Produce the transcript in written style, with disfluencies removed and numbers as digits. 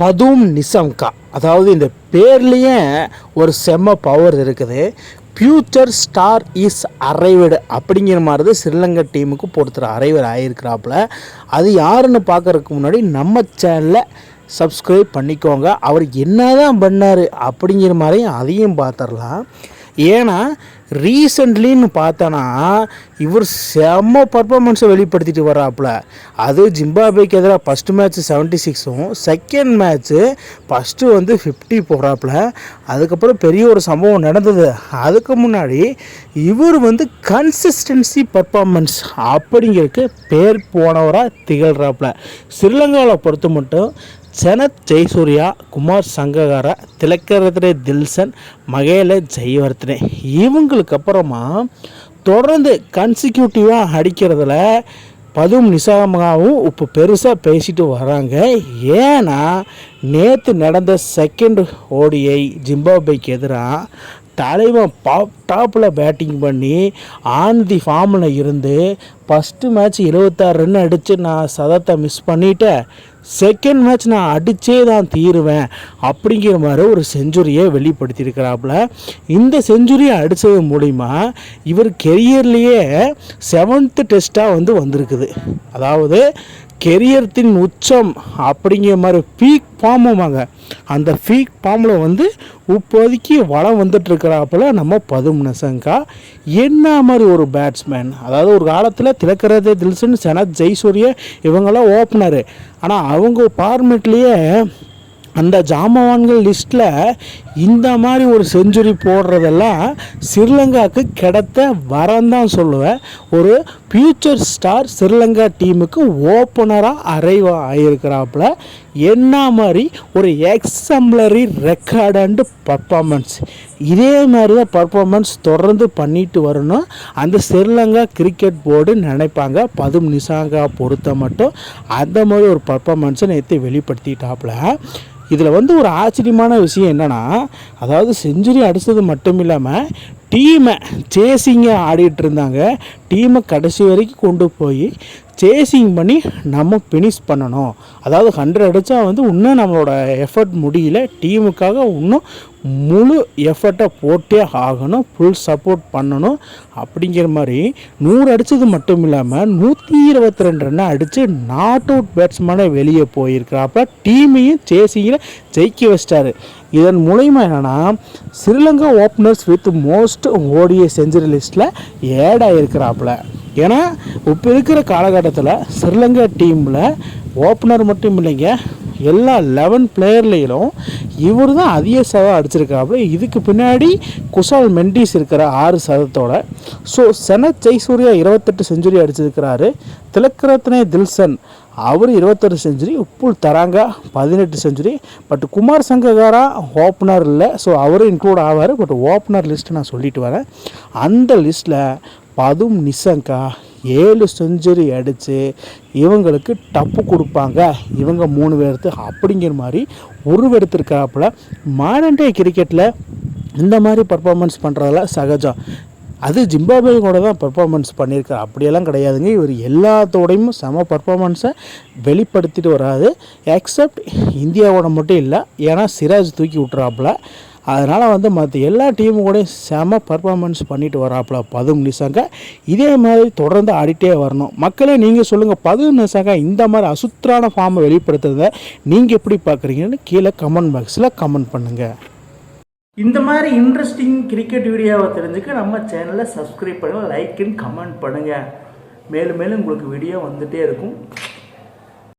பதும் நிசம்கா. அதாவது இந்த பேர்லேயே ஒரு செம்ம பவர் இருக்குது. ஃப்யூச்சர் ஸ்டார் இஸ் அரைவடு அப்படிங்கிற மாதிரி தான் ஸ்ரீலங்கா டீமுக்கு ஒருத்தர் அரைவர் ஆகியிருக்கிறாப்புல. அது யாருன்னு பார்க்குறதுக்கு முன்னாடி நம்ம சேனலில் சப்ஸ்கிரைப் பண்ணிக்கோங்க. அவர் என்ன தான் பண்ணார் அப்படிங்கிற மாதிரியும் அதையும் பார்த்துடலாம். ஏன்னா ரீசெண்ட்லின்னு பார்த்தோன்னா இவர் செம்ம பர்ஃபார்மன்ஸை வெளிப்படுத்திட்டு வர்றாப்புல. அது ஜிம்பாப்வேக்கு எதிராக ஃபஸ்ட்டு மேட்ச் 76ம், செகண்ட் மேட்ச்சு ஃபஸ்ட்டு 50 போடுறாப்புல. அதுக்கப்புறம் பெரிய ஒரு சம்பவம் நடந்தது. அதுக்கு முன்னாடி இவர் கன்சிஸ்டன்சி பர்ஃபார்மன்ஸ் அப்படிங்கிறதுக்கு பேர் போனவராக திகழ்கிறாப்புல. ஸ்ரீலங்காவில் பொறுத்த மட்டும் சனத் ஜெயசூர்யா, குமார் சங்ககாரா, திலக்கரத்னே தில்ஷன், மகேல ஜெயவர்தனே இவங்களுக்கு அப்புறமா தொடர்ந்து கன்சிக்யூட்டிவாக அடிக்கிறதுல பதும் நிசாமாவும் இப்போ பெருசாக பேசிட்டு வராங்க. ஏன்னா நேற்று நடந்த செகண்ட் ஓடிஐ ஜிம்பாப்வேக்கு எதிராக தலைவன் டாப்பில் பேட்டிங் பண்ணி ஆன் தி ஃபார்மில் இருந்து ஃபஸ்ட்டு மேட்ச் 76 ரன் அடித்து நான் சதத்தை மிஸ் பண்ணிவிட்டேன், செகண்ட் மேட்ச் நான் அடித்தே தான் தீருவேன் அப்படிங்கிற மாதிரி ஒரு செஞ்சுரியை வெளிப்படுத்தியிருக்கிறாப்புல. இந்த செஞ்சுரியை அடித்தது மூலிமா இவர் கெரியர்லேயே 7th டெஸ்ட்டாக வந்திருக்குது. அதாவது கெரியர்த்தின் உச்சம் அப்படிங்கிற மாதிரி பீக் ஃபார்முமாங்க. அந்த பீக் ஃபார்மில் இப்போதைக்கு வளம் வந்துட்டுருக்கிறாப்புல நம்ம பதும் நிசம்கா. என்ன மாதிரி ஒரு பேட்ஸ்மேன். அதாவது ஒரு காலத்தில் திலக்கரத்னே தில்ஷன், சனத் ஜெயசூர்யா இவங்கெல்லாம் ஓப்பனரு. ஆனால் அவங்க ஃபார்மேட்லேயே அந்த ஜாமவான்கள் லிஸ்ட்டில் இந்த மாதிரி ஒரு செஞ்சுரி போடுறதெல்லாம் ஸ்ரீலங்காவுக்கு கிடைத்த வரந்தான் சொல்லுவேன். ஒரு ஃப்யூச்சர் ஸ்டார் ஸ்ரீலங்கா டீமுக்கு ஓப்பனராக அரைவ் ஆகியிருக்கிறாப்புல. என்ன மாதிரி ஒரு எக்ஸம்ப்ளரி ரெக்கார்டு அண்டு பர்ஃபார்மன்ஸ். இதே மாதிரி தான் பர்ஃபார்மன்ஸ் தொடர்ந்து பண்ணிட்டு வரணும் அந்த ஸ்ரீலங்கா கிரிக்கெட் போர்டு நினைப்பாங்க. பதும் நிசாங்கா பொறுத்த மட்டும் அந்த மாதிரி ஒரு பர்ஃபார்மன்ஸை நேற்று வெளிப்படுத்திட்டாப்புல. இதில் ஒரு ஆச்சரியமான விஷயம் என்னென்னா, அதாவது செஞ்சுரி அடித்தது மட்டும் இல்லாமல் டீமை சேசிங்கை ஆடிட்டு இருந்தாங்க. டீமை கடைசி வரைக்கும் கொண்டு போய் சேசிங் பண்ணி நம்ம ஃபினிஷ் பண்ணணும். அதாவது 100 அடித்தா இன்னும் நம்மளோட எஃபர்ட் முடியல, டீமுக்காக இன்னும் முழு எஃபர்ட்டை போட்டே ஆகணும், ஃபுல் சப்போர்ட் பண்ணணும் அப்படிங்கிற மாதிரி 100 அடித்தது மட்டும் இல்லாமல் 122 ரன்னை அடித்து நாட் அவுட் பேட்ஸ்மேனை வெளியே போயிருக்கிறாப்ப டீமையும் சேசிங்கில் ஜெயிக்க வச்சிட்டாரு. இதன் மூலயமா என்னென்னா Sri Lanka openers with most ODI century லிஸ்ட்டில் ஏட் ஆகிருக்கிறாப்புல. ஏன்னா இப்போ இருக்கிற காலகட்டத்தில் ஸ்ரீலங்கா டீமில் ஓப்பனர் மட்டும் இல்லைங்க, எல்லா 11 பிளேயர்லேயும் இவர் தான் அதிக சதம் அடிச்சிருக்காப்புல. இதுக்கு பின்னாடி குஷால் மெண்டிஸ் இருக்கிற 6 சதத்தோட. ஸோ சனத் ஜெயசூர்யா 28 செஞ்சுரி அடிச்சிருக்கிறாரு. திலக்கரத்னே தில்ஷன் அவர் 21 century, Upul Tharanga 18 century. But Kumar Sangakkara opener இல்லை, ஸோ அவரும் இன்க்ளூட் ஆவார். பட் ஓப்பனர் லிஸ்ட்டு நான் சொல்லிட்டு வரேன். அந்த லிஸ்ட்டில் பதும் நிசம்கா 7 செஞ்சுரி அடித்து இவங்களுக்கு டப்பு கொடுப்பாங்க இவங்க 3 பேர்த்து அப்படிங்கிற மாதிரி உருவெடுத்திருக்காப்புல. மாடர்ன் டே கிரிக்கெட்டில் இந்த மாதிரி பர்ஃபார்மன்ஸ் பண்ணுறதெல்லாம் சகஜம். அது ஜிம்பாப்வே கூட தான் பர்ஃபார்மன்ஸ் பண்ணியிருக்காரு, அப்படியெல்லாம் கிடையாதுங்க. இவர் எல்லாத்தோடையும் செம பர்ஃபார்மன்ஸை வெளிப்படுத்திட்டு வராது. எக்ஸப்ட் இந்தியாவோட மட்டும் இல்லை, ஏன்னா சிராஜ் தூக்கி விட்டுறாப்புல. அதனால் மற்ற எல்லா டீமும் கூட செம பர்ஃபார்மன்ஸ் பண்ணிட்டு வராப்புல பதும் நிசாங்கா. இதே மாதிரி தொடர்ந்து ஆடிட்டே வரணும். மக்களே நீங்கள் சொல்லுங்கள், பதும் நிசாங்கா இந்த மாதிரி அசுத்தரான ஃபார்மை வெளிப்படுத்துறதை நீங்கள் எப்படி பார்க்குறீங்கன்னு கீழே கமெண்ட் பாக்ஸில் கமெண்ட் பண்ணுங்கள். இந்த மாதிரி இன்ட்ரெஸ்டிங் கிரிக்கெட் வீடியோவை தெரிஞ்சுக்க நம்ம சேனலை சப்ஸ்கிரைப் பண்ணுங்கள், லைக் அண்ட் கமெண்ட் பண்ணுங்கள். மேலும் மேலும் உங்களுக்கு வீடியோ வந்துகிட்டே இருக்கும்.